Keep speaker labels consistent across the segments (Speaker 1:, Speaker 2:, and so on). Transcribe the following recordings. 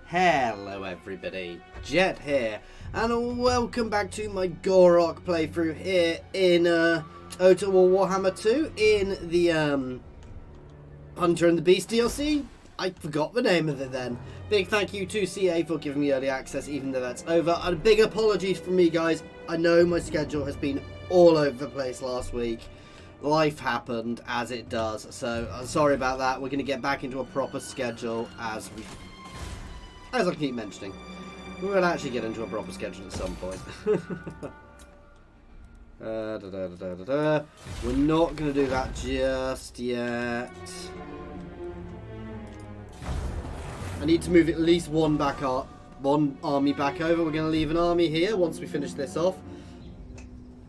Speaker 1: Hello everybody, Jet here, and welcome back to my Gor Rok playthrough here in Total War Warhammer 2 in the Hunter and the Beast DLC. I forgot the name of it then. Big thank you to CA for giving me early access even though that's over, and big apologies from me guys. I know my schedule has been all over the place last week. Life happened as it does, so I'm sorry about that. We're going to get back into a proper schedule as I keep mentioning. We're going to actually get into a proper schedule at some point. We're not going to do that just yet. I need to move at least one army back over. We're going to leave an army here once we finish this off.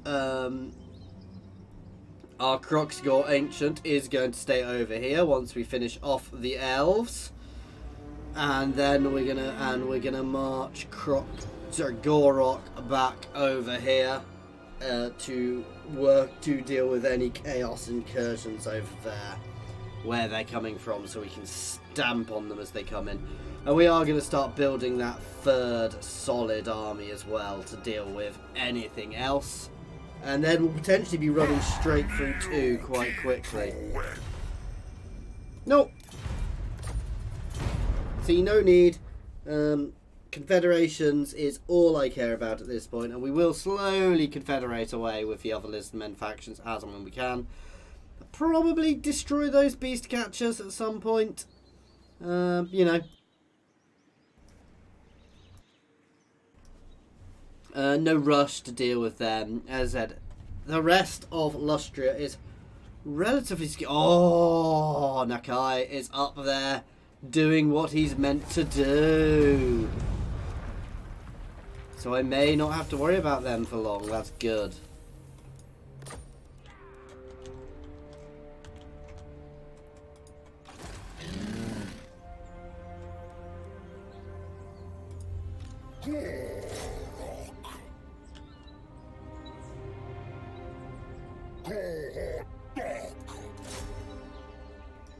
Speaker 1: Our Gor Ancient is going to stay over here once we finish off the elves. And then we're gonna march Gor Rok back over here to deal with any chaos incursions over there, where they're coming from, so we can stamp on them as they come in. And we are going to start building that third solid army as well to deal with anything else. And then we'll potentially be running straight through 2 quite quickly. Nope. See, no need. Confederations is all I care about at this point, and we will slowly confederate away with the other Lizardmen factions as and when we can. Probably destroy those beast catchers at some point. You know. No rush to deal with them. As I said, the rest of Lustria is relatively... Oh, Nakai is up there, doing what he's meant to do. So I may not have to worry about them for long. That's good.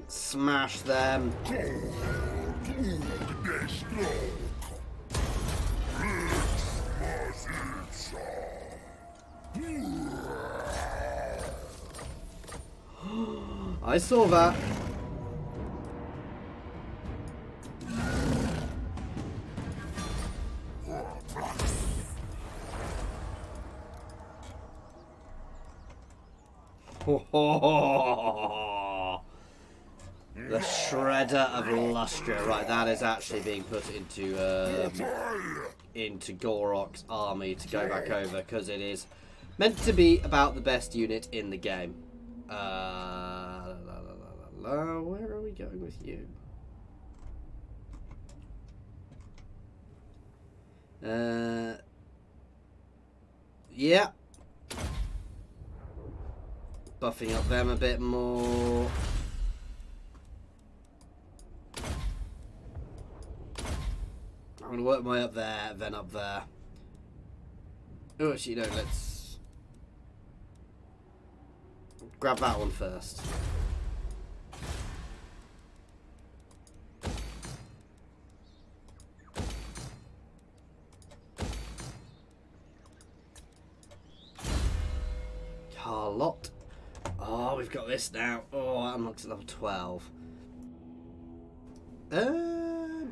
Speaker 1: Smash them. I saw that. The Shredder of Lustria. Right, that is actually being put into Gor Rok's army to go back over, because it is meant to be about the best unit in the game. Where are we going with you? Yeah. Buffing up them a bit more. I'm going to work my way up there, then up there. Oh, actually, no, let's grab that one first. Carlot. Oh, we've got this now. Oh, that unlocks at level 12.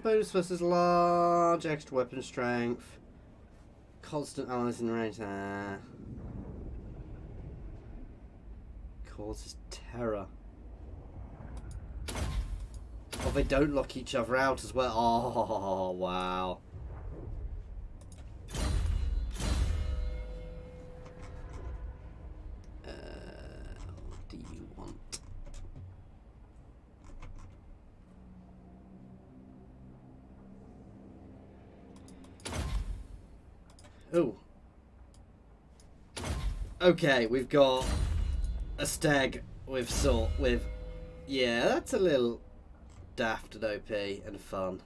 Speaker 1: Bonus versus large, extra weapon strength, constant allies in range. Causes terror. Oh, they don't lock each other out as well. Oh, wow. What do you want? Oh. Okay, we've got a stag with yeah, that's a little daft and OP and fun.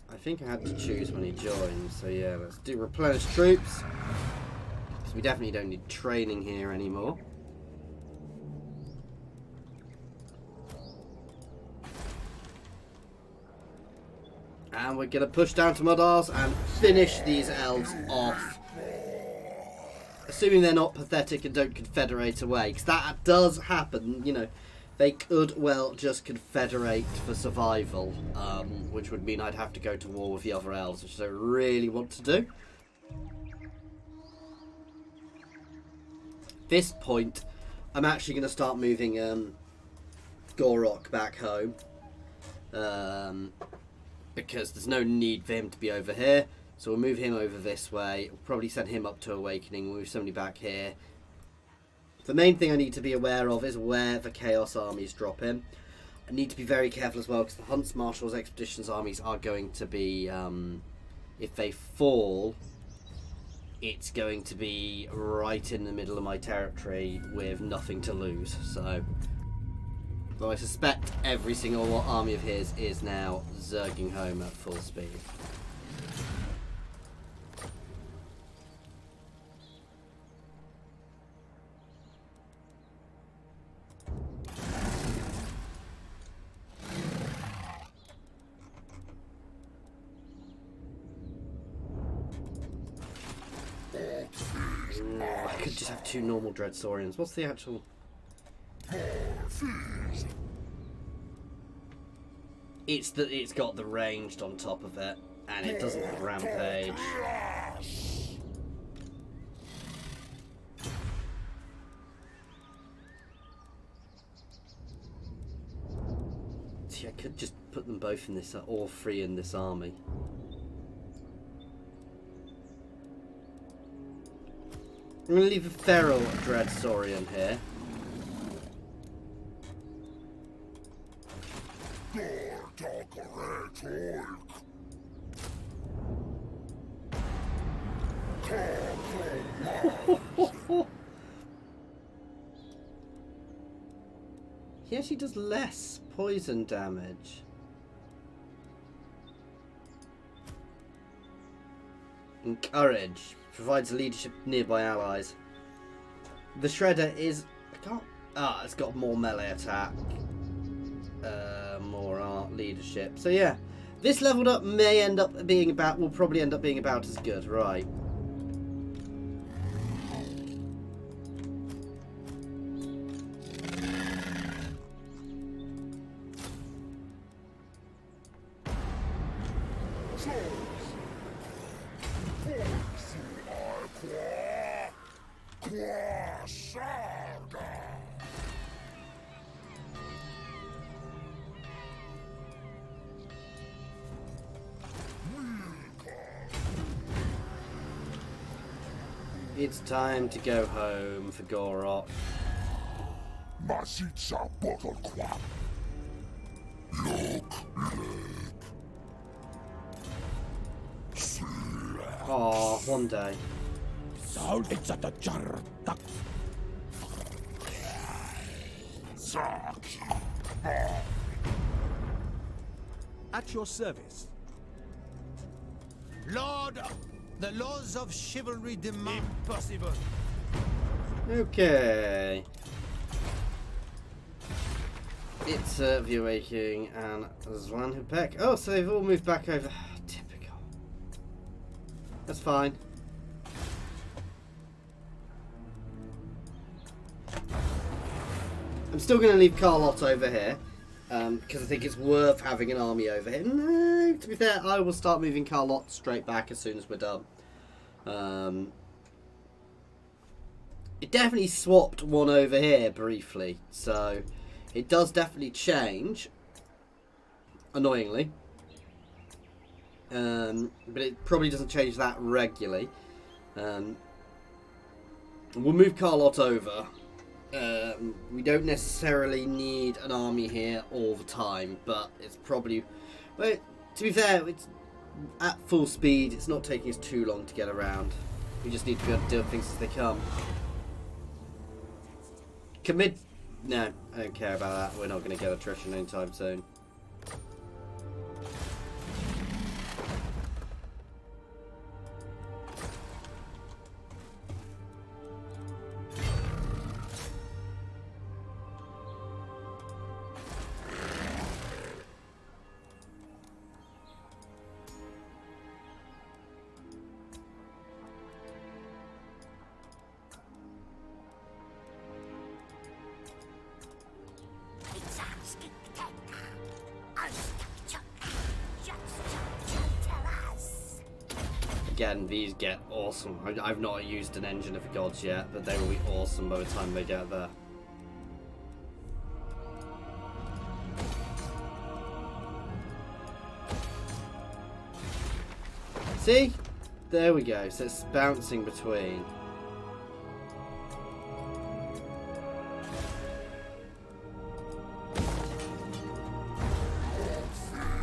Speaker 1: I think I had to choose when he joined, so yeah, let's do replenish troops. Because we definitely don't need training here anymore. And we're going to push down to Mudars and finish these elves off. Assuming they're not pathetic and don't confederate away. Because that does happen, you know. They could well just confederate for survival. Which would mean I'd have to go to war with the other elves, which I don't really want to do. At this point, I'm actually going to start moving Gor Rok back home. Because there's no need for him to be over here. So we'll move him over this way. We'll probably send him up to Awakening. We'll move somebody back here. The main thing I need to be aware of is where the Chaos armies drop in. I need to be very careful as well because the Hunts, Marshals, Expeditions armies are going to be... if they fall, it's going to be right in the middle of my territory with nothing to lose. So... Though I suspect every single army of his is now zerging home at full speed. I could just have 2 normal Dreadsaurians. What's the actual... It's got the ranged on top of it, and it doesn't have rampage. See, I could just put them both in this, all 3 in this army. I'm going to leave a feral Dreadsaurian here. He actually does less poison damage. Encourage. Provides leadership nearby allies. The Shredder is... I can't... Ah, it's got more melee attack. More art leadership. So yeah. This leveled up may end up being about... Will probably end up being about as good. Right. It's time to go home for Gor Rok. Oh, one day.
Speaker 2: At your service.
Speaker 3: Lord, the laws of chivalry demand...
Speaker 2: Impossible.
Speaker 1: Okay. It's the Awakening and Zwan Hupek. Oh, so they've all moved back over. Typical. That's fine. I'm still going to leave Carlotte over here. Because I think it's worth having an army over here. No, to be fair, I will start moving Carlotte straight back as soon as we're done. It definitely swapped one over here briefly, so it does definitely change, annoyingly. But it probably doesn't change that regularly. We'll move Carlotte over. We don't necessarily need an army here all the time, but it's probably... Well, to be fair, it's at full speed. It's not taking us too long to get around. We just need to be able to deal with things as they come. Commit... No, I don't care about that. We're not going to get attrition anytime soon. again, these get awesome. I've not used an engine of gods yet, but they will be awesome by the time they get there. See? There we go. So it's bouncing between.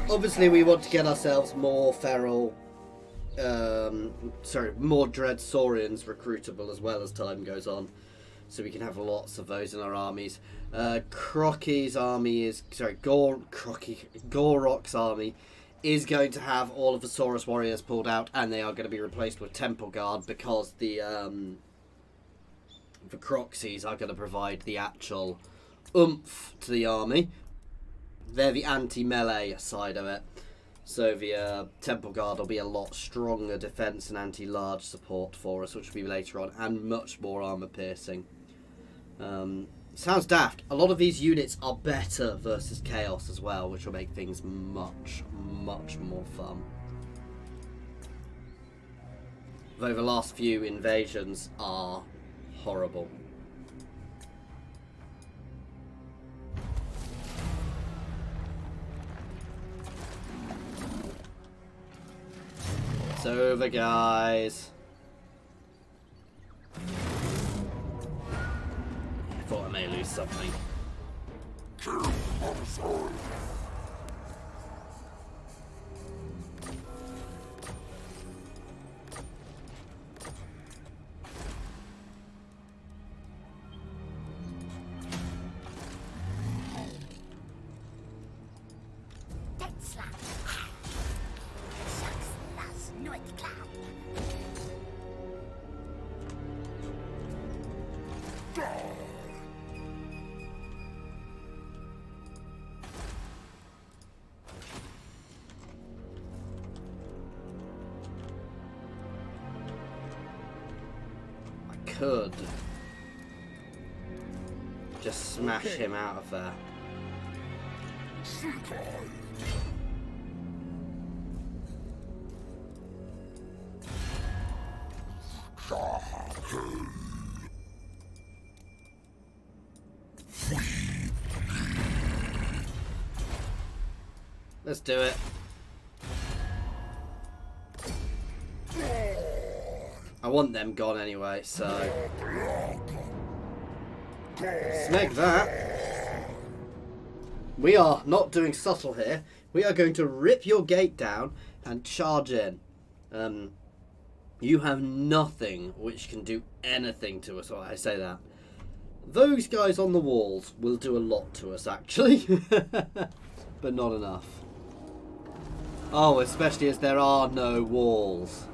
Speaker 1: Obviously, we want to get ourselves more feral, more Dread Saurians recruitable as well as time goes on, so we can have lots of those in our armies. Crocky's army is Gor Rok's army is going to have all of the Saurus warriors pulled out, and they are going to be replaced with Temple Guard because the Croxies are going to provide the actual oomph to the army. They're the anti-melee side of it. So the Temple Guard will be a lot stronger defense and anti-large support for us, which will be later on, and much more armor piercing. Sounds daft. A lot of these units are better versus Chaos as well, which will make things much, much more fun. Though the last few invasions are horrible. It's over, guys. I thought I may lose something. Could just smash him out of there. Let's do it. I want them gone anyway, so snag that. We are not doing subtle here. We are going to rip your gate down and charge in. You have nothing which can do anything to us. I say that. Those guys on the walls will do a lot to us, actually. But not enough. Oh, especially as there are no walls.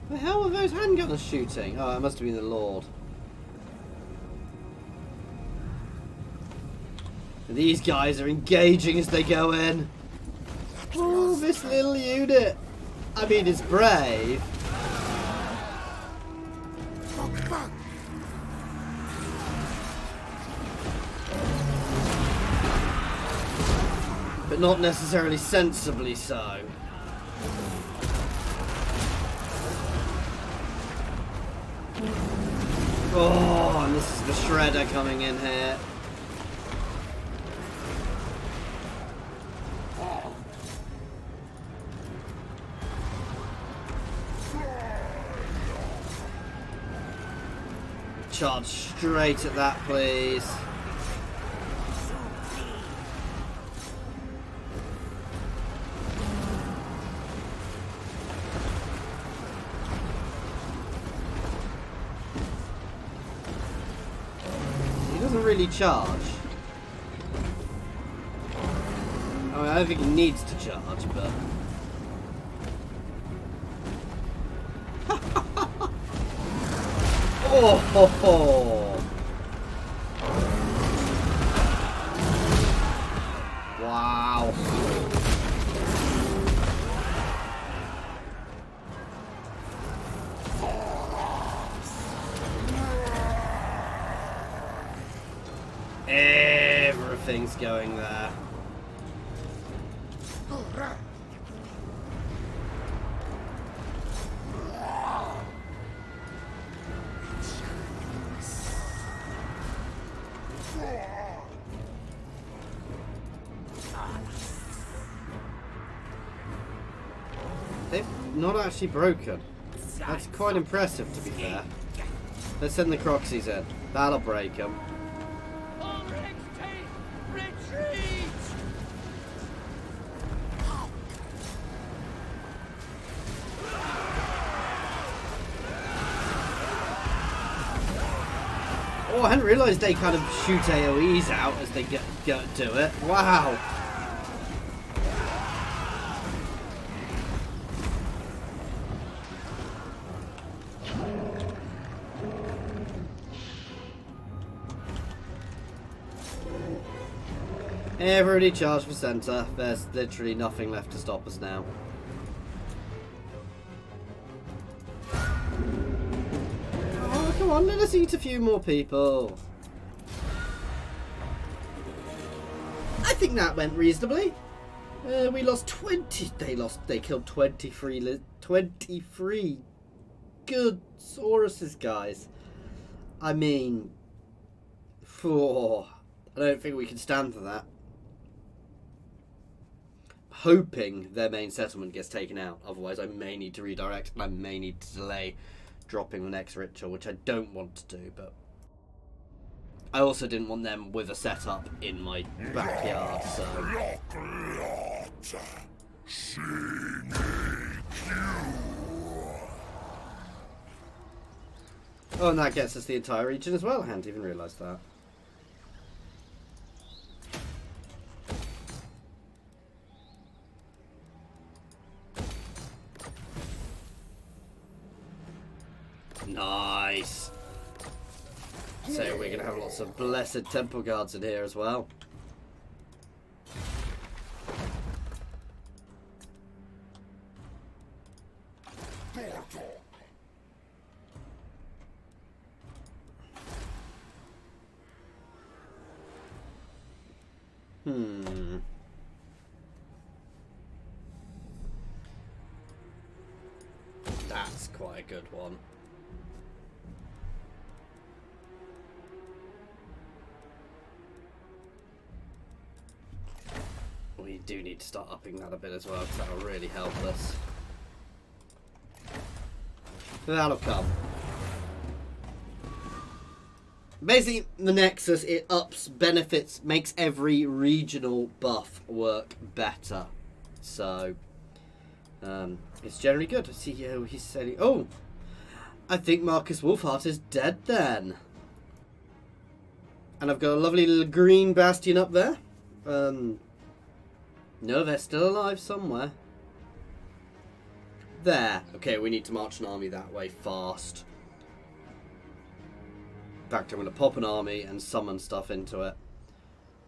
Speaker 1: The hell were those handgunners shooting? Oh, it must have been the Lord. These guys are engaging as they go in. Oh, this little unit. I mean, it's brave. But not necessarily sensibly so. Oh, and this is the Shredder coming in here. Charge straight at that, please. Really charge. I mean, I don't think he needs to charge, but oh ho ho! things going there. They've not actually broken. That's quite impressive, to be fair. Let's send the Croxies in. That'll break them. Oh, I hadn't realised they kind of shoot AoEs out as they get to it. Wow. Everybody charge for centre. There's literally nothing left to stop us now. Oh, come on, let us eat a few more people. I think that went reasonably. We lost 20. They killed 23 good Sauruses, guys. I mean, I don't think we can stand for that. Hoping their main settlement gets taken out. Otherwise, I may need to redirect and I may need to delay dropping the next ritual, which I don't want to do, but I also didn't want them with a setup in my backyard, so. Oh, and that gets us the entire region as well. I hadn't even realised that. Nice. So we're going to have lots of blessed temple guards in here as well. That's quite a good one. We do need to start upping that a bit as well, because that'll really help us. That'll come. Basically, the Nexus, it ups benefits, makes every regional buff work better. So, it's generally good. I see how he's saying, oh, I think Marcus Wolfheart is dead then. And I've got a lovely little green bastion up there. No, they're still alive somewhere. There. Okay, we need to march an army that way fast. In fact, I'm going to pop an army and summon stuff into it.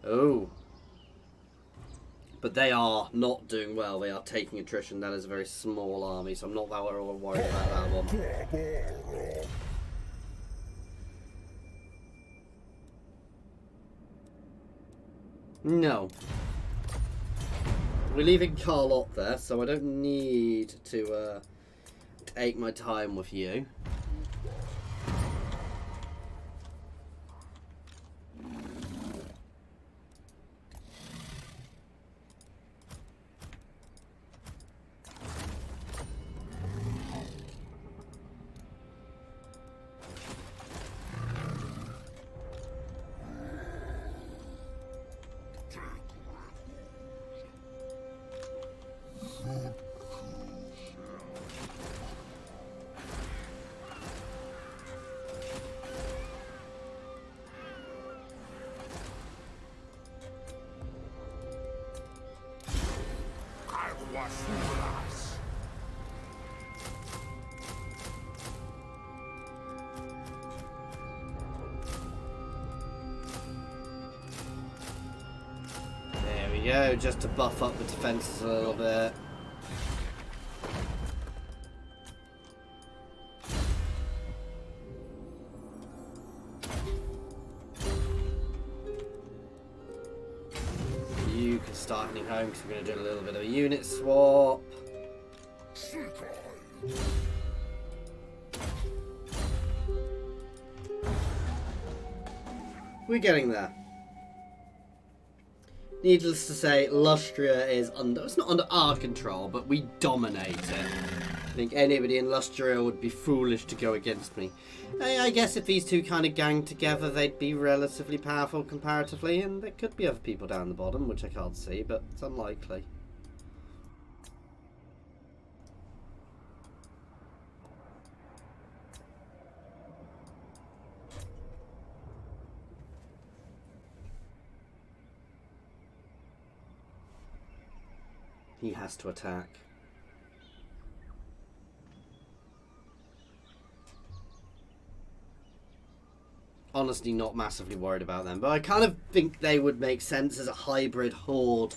Speaker 1: Oh. But they are not doing well. They are taking attrition. That is a very small army, so I'm not that worried about that one. No. We're leaving Carlot there, so I don't need to take my time with you. There we go, just to buff up the defences a little bit. start heading home because we're going to do a little bit of a unit swap. We're getting there. Needless to say, Lustria is under... It's not under our control, but we dominate it. I think anybody in Lustria would be foolish to go against me. I guess if these two kind of gang together, they'd be relatively powerful comparatively, and there could be other people down the bottom, which I can't see, but it's unlikely. He has to attack. Honestly, not massively worried about them, but I kind of think they would make sense as a hybrid horde.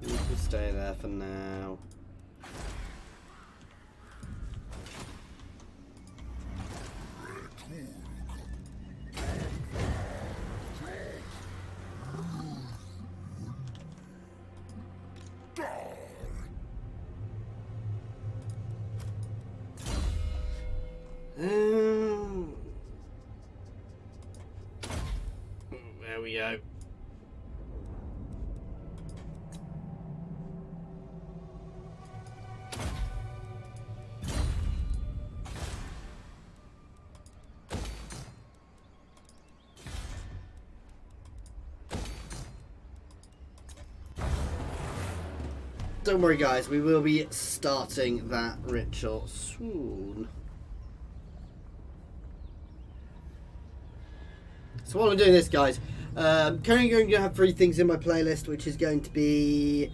Speaker 1: You can stay there for now. There we go. Don't worry guys, we will be starting that ritual soon. So while I'm doing this guys, currently going to have 3 things in my playlist, which is going to be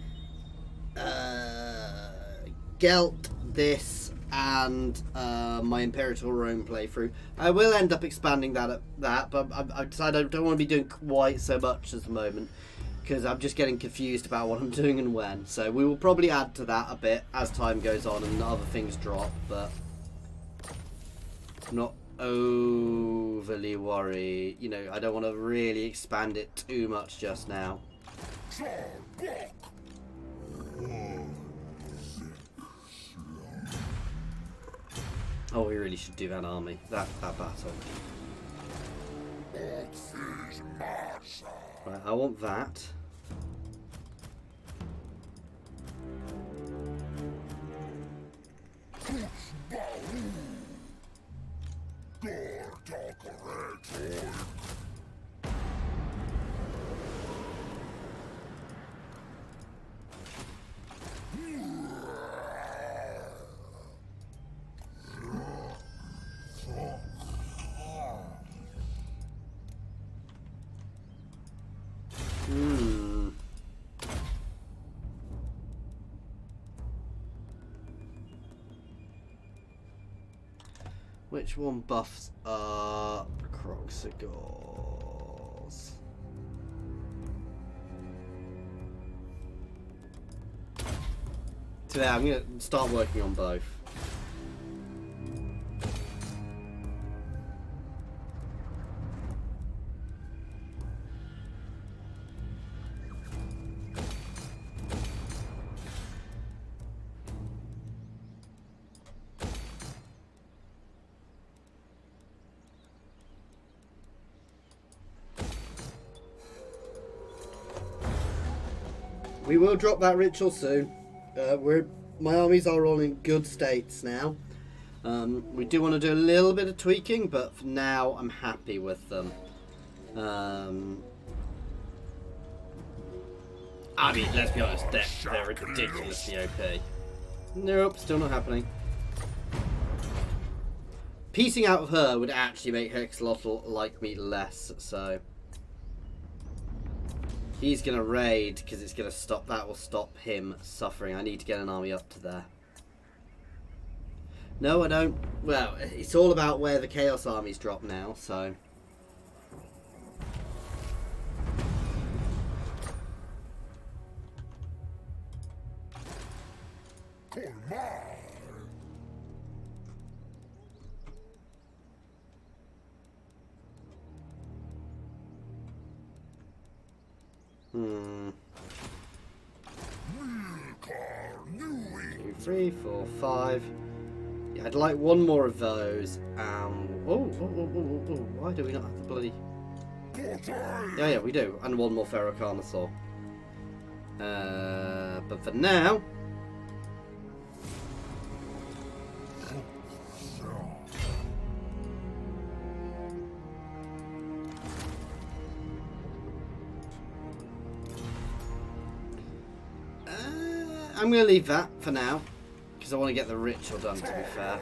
Speaker 1: Gelt, this, and my Imperial Rome playthrough. I will end up expanding that, but I decided I don't want to be doing quite so much at the moment, because I'm just getting confused about what I'm doing and when. So we will probably add to that a bit as time goes on and other things drop, but I'm not overly worried. You know, I don't want to really expand it too much just now. Oh, we really should do that army, that battle. Right, I want that. Which one buffs up Croxagors? Today I'm going to start working on both. We will drop that ritual soon. My armies are all in good states now. We do want to do a little bit of tweaking, but for now I'm happy with them. I mean, let's be honest, they're ridiculously OP. Nope, still not happening. Piecing out of her would actually make Hexalotl like me less, so... He's going to raid, because it's going to stop... That will stop him suffering. I need to get an army up to there. No, I don't... Well, it's all about where the Chaos armies drop now, so... Two, 3, 4, 5. Yeah, I'd like one more of those. Why do we not have the bloody... Yeah, we do. And one more Ferrocarnosaur. But for now... I'm going to leave that for now, because I want to get the ritual done, to be fair.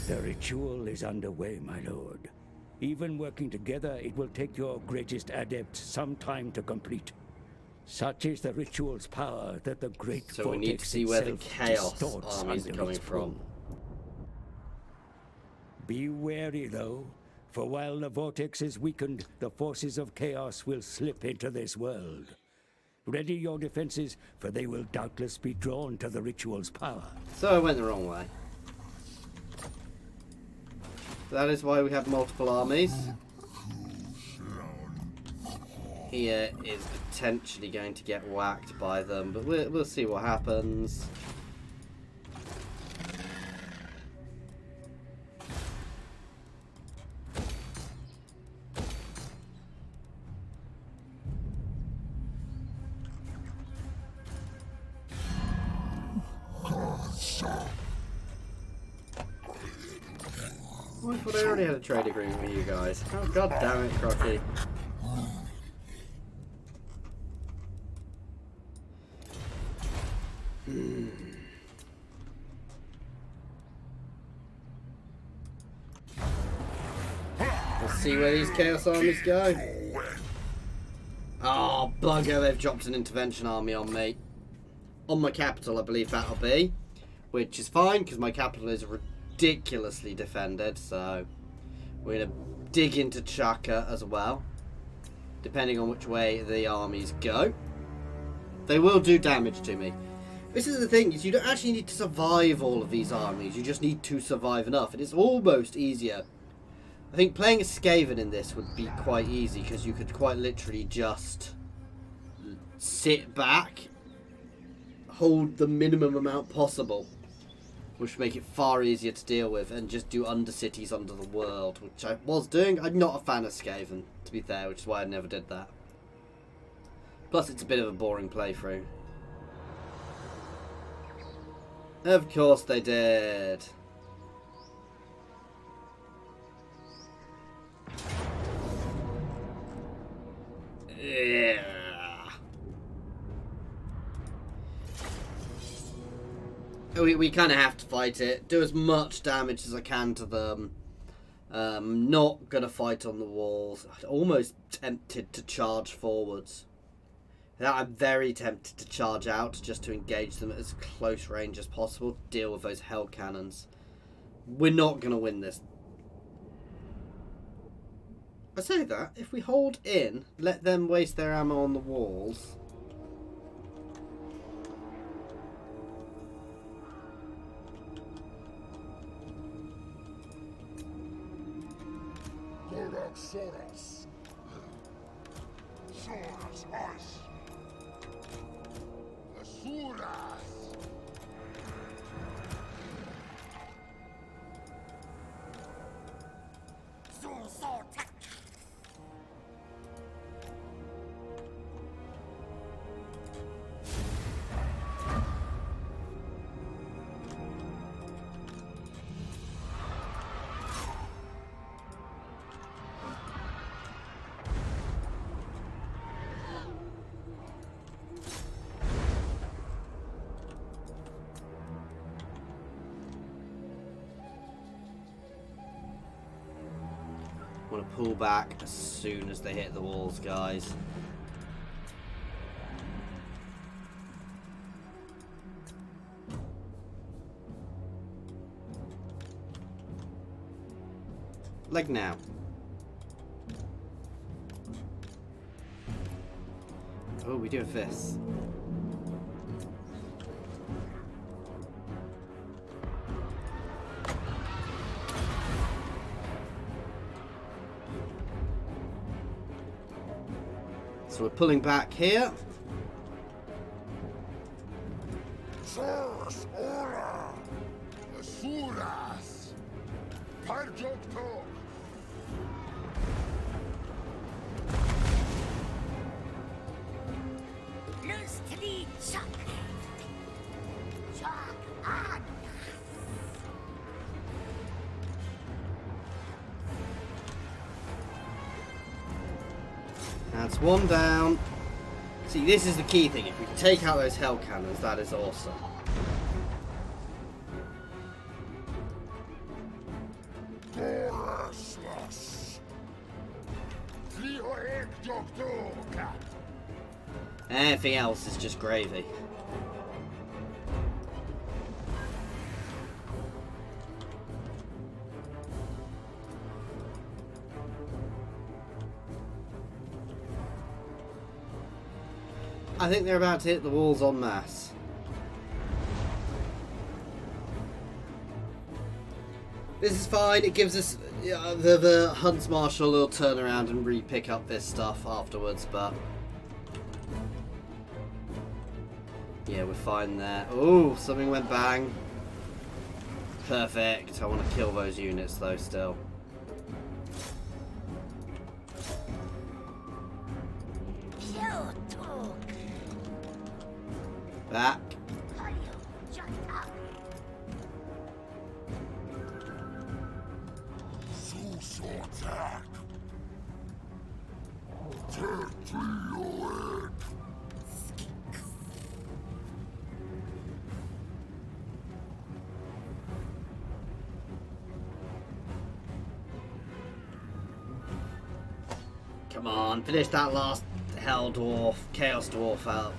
Speaker 2: The ritual is underway, my lord. Even working together, it will take your greatest adepts some time to complete. Such is the ritual's power that the great
Speaker 1: So
Speaker 2: Vortex
Speaker 1: we need to see where the Chaos
Speaker 2: distorts
Speaker 1: armies are
Speaker 2: under
Speaker 1: coming
Speaker 2: its
Speaker 1: from.
Speaker 2: pull. Be wary, though, for while the Vortex is weakened, the forces of Chaos will slip into this world. Ready your defenses, for they will doubtless be drawn to the ritual's power.
Speaker 1: So I went the wrong way. That is why we have multiple armies. Here is potentially going to get whacked by them, but we'll see what happens. I thought I already had a trade agreement with you guys. Oh, god damn it, Crocky. Let's see where these Chaos armies go. Oh, bugger, they've dropped an intervention army on me. On my capital, I believe that'll be. Which is fine, because my capital is ridiculously defended, so we're going to dig into Chaka as well, depending on which way the armies go. They will do damage to me. This is the thing, is you don't actually need to survive all of these armies, you just need to survive enough, and it's almost easier. I think playing a Skaven in this would be quite easy, because you could quite literally just sit back, hold the minimum amount possible, which would make it far easier to deal with, and just do undercities under the world, which I was doing. I'm not a fan of Skaven, to be fair, which is why I never did that. Plus, it's a bit of a boring playthrough. Of course they did. Yeah. We kind of have to fight it. Do as much damage as I can to them. Not going to fight on the walls. I'm almost tempted to charge forwards. I'm very tempted to charge out just to engage them at as close range as possible. Deal with those hell cannons. We're not going to win this. I say that, if we hold in, let them waste their ammo on the walls...
Speaker 4: Gor Rok Soros. Soros ice. Asuras.
Speaker 1: want to pull back as soon as they hit the walls, guys. Like now. Oh, we do have this. So we're pulling back here.
Speaker 4: Soros ora. Asuras. Parjokto.
Speaker 5: Lustri Chuck. Chuck on.
Speaker 1: That's one down. See, this is the key thing. If we can take out those hell cannons, that is awesome.
Speaker 4: Goraslas. Trioek Joktoka.
Speaker 1: Anything else is just gravy. I think they're about to hit the walls en masse. This is fine. It gives us the Hunts Marshal will turn around and re-pick up this stuff afterwards, but yeah, we're fine there. Oh, something went bang. Perfect. I want to kill those units though still. Back.
Speaker 4: Susotak. Tertrioek.
Speaker 1: Come on, finish that last Hell Dwarf, Chaos Dwarf out.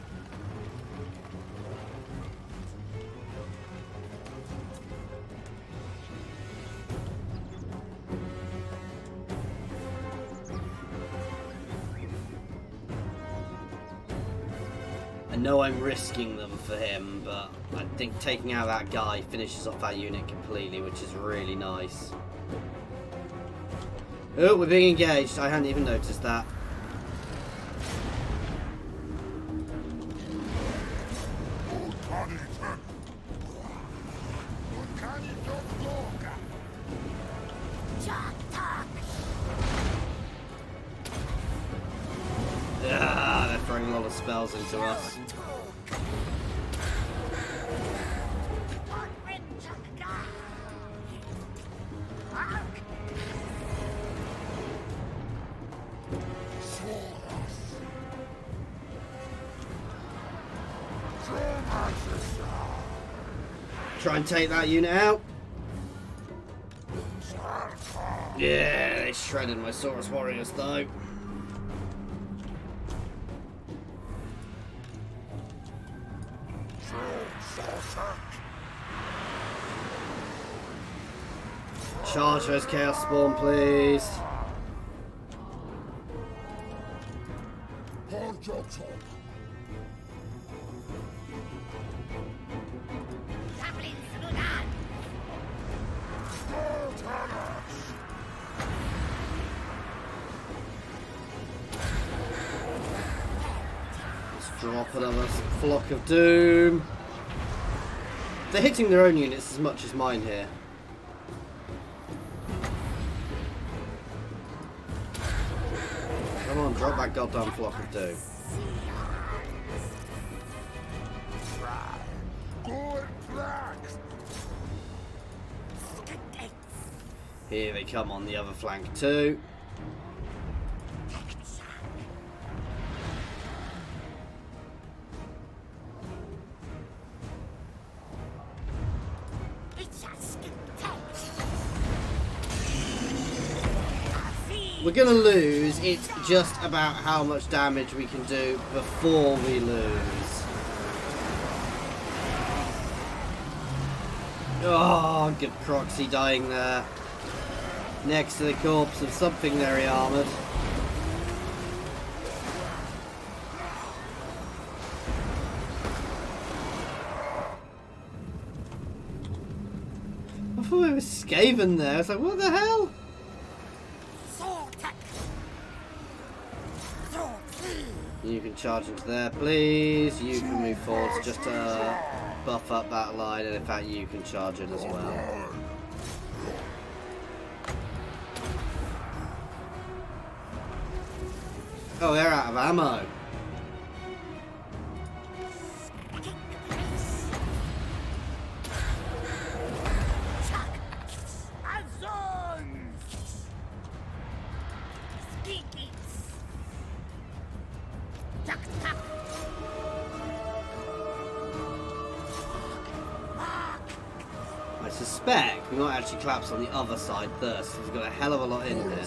Speaker 1: I know I'm risking them for him, but I think taking out that guy finishes off that unit completely, which is really nice. Oh, we're being engaged. I hadn't even noticed that. Ah, they're throwing a lot of spells into us. Try and take that unit out. Yeah, they shredded my Saurus warriors though. Charge those chaos spawn, please. Let's drop another flock of doom. They're hitting their own units as much as mine here. Come on, drop that goddamn flock of doom. Here they come on the other flank too. We're going to lose. It's just about how much damage we can do before we lose. Oh, good proxy dying there. Next to the corpse of something very armoured. I thought it was Skaven there. I was like, what the hell? You can charge into there, please. You can move forwards just to buff up that line, and in fact, you can charge in as well. Oh, they're out of ammo. I suspect we might actually collapse on the other side first. He's got a hell of a lot in here.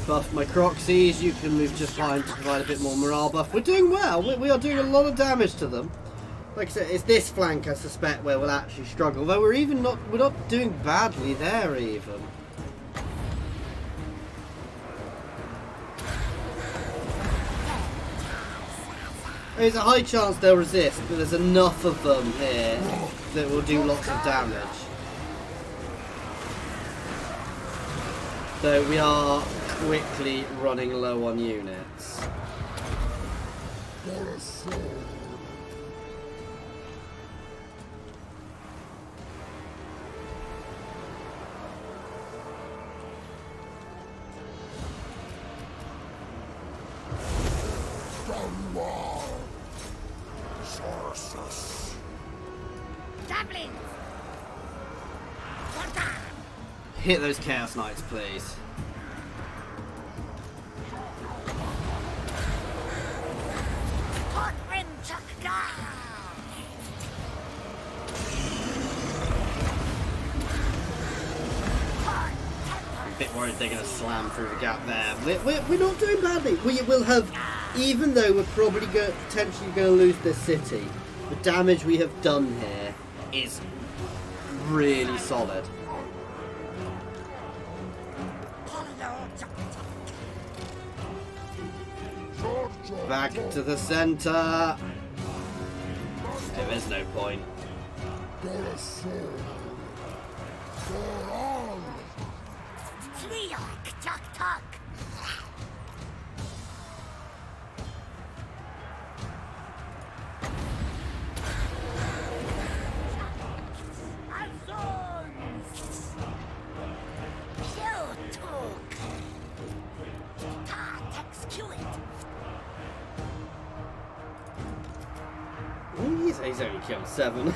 Speaker 1: Buff my Croxies, you can move just fine to provide a bit more morale buff. We're doing well, we are doing a lot of damage to them. Like I said, it's this flank I suspect where we'll actually struggle, though we're not doing badly there even. There's a high chance they'll resist, but there's enough of them here that will do lots of damage. So we are quickly running low on units. Hit those Chaos Knights, please. I'm a bit worried they're going to slam through the gap there. We're not doing badly. We will have, even though we're probably potentially going to lose this city, the damage we have done here is really solid. Back to the center. There's no point. He's only killed 7.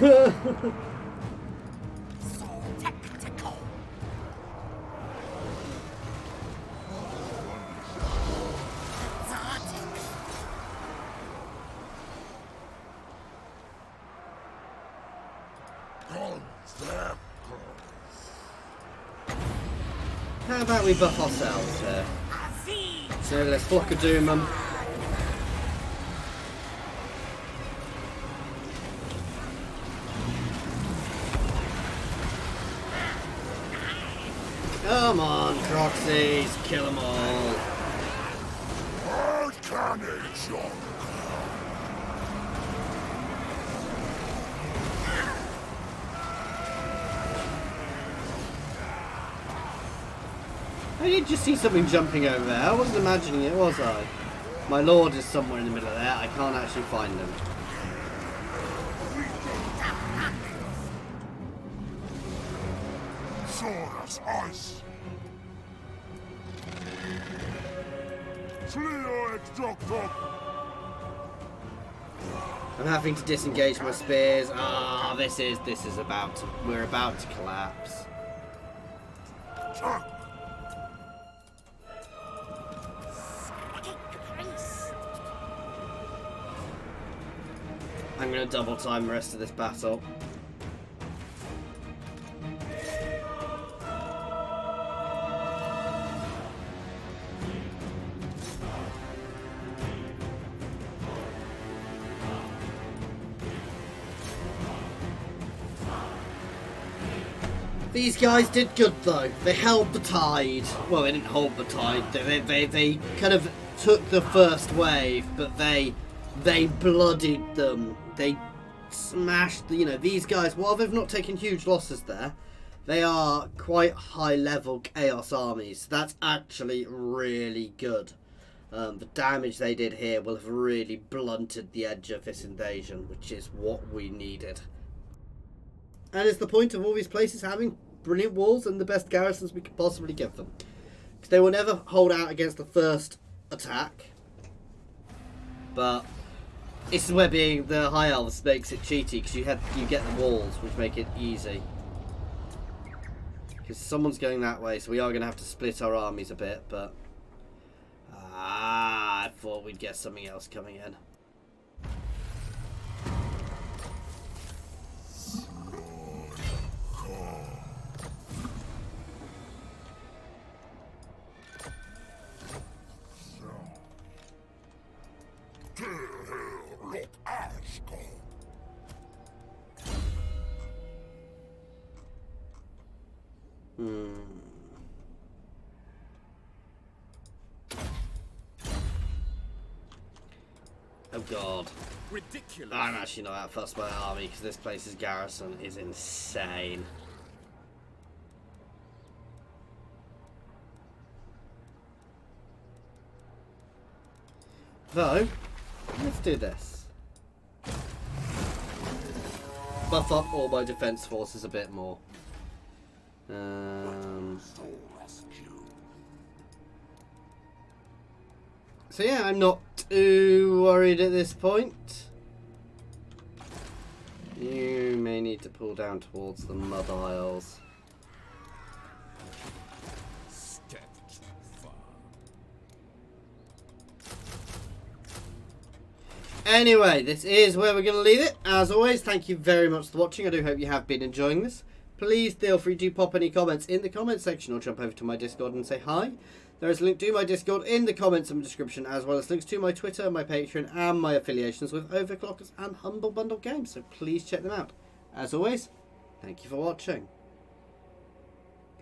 Speaker 1: How about we buff ourselves here? So let's Flock of Doom them. Come on, Croxies, kill them all. I did just see something jumping over there. I wasn't imagining it, was I? My lord is somewhere in the middle of there. I can't actually find him.
Speaker 4: Ice.
Speaker 1: I'm having to disengage my spears. Ah, this is about to, we're about to collapse. I'm going to double time the rest of this battle. These guys did good though. They held the tide. Well, they didn't hold the tide. They kind of took the first wave, but they bloodied them. They smashed. You know, these guys. While they've not taken huge losses there, they are quite high level chaos armies. That's actually really good. The damage they did here will have really blunted the edge of this invasion, which is what we needed. And it's the point of all these places having brilliant walls and the best garrisons we could possibly give them. Because they will never hold out against the first attack. But this is where being the High Elves makes it cheaty, because you get the walls, which make it easy. Because someone's going that way, so we are going to have to split our armies a bit, but... I thought we'd get something else coming in. Oh god. Ridiculous. I'm actually not that fussed by the army because this place's garrison is insane. Though, let's do this. Buff up all my defense forces a bit more. So yeah, I'm not too worried at this point. You may need to pull down towards the Mud Isles.
Speaker 2: Step too far.
Speaker 1: Anyway, this is where we're going to leave it. As always, thank you very much for watching. I do hope you have been enjoying this. Please feel free to pop any comments in the comment section or jump over to my Discord and say hi. There is a link to my Discord in the comments and description, as well as links to my Twitter, my Patreon, and my affiliations with Overclockers and Humble Bundle Games, so please check them out. As always, thank you for watching.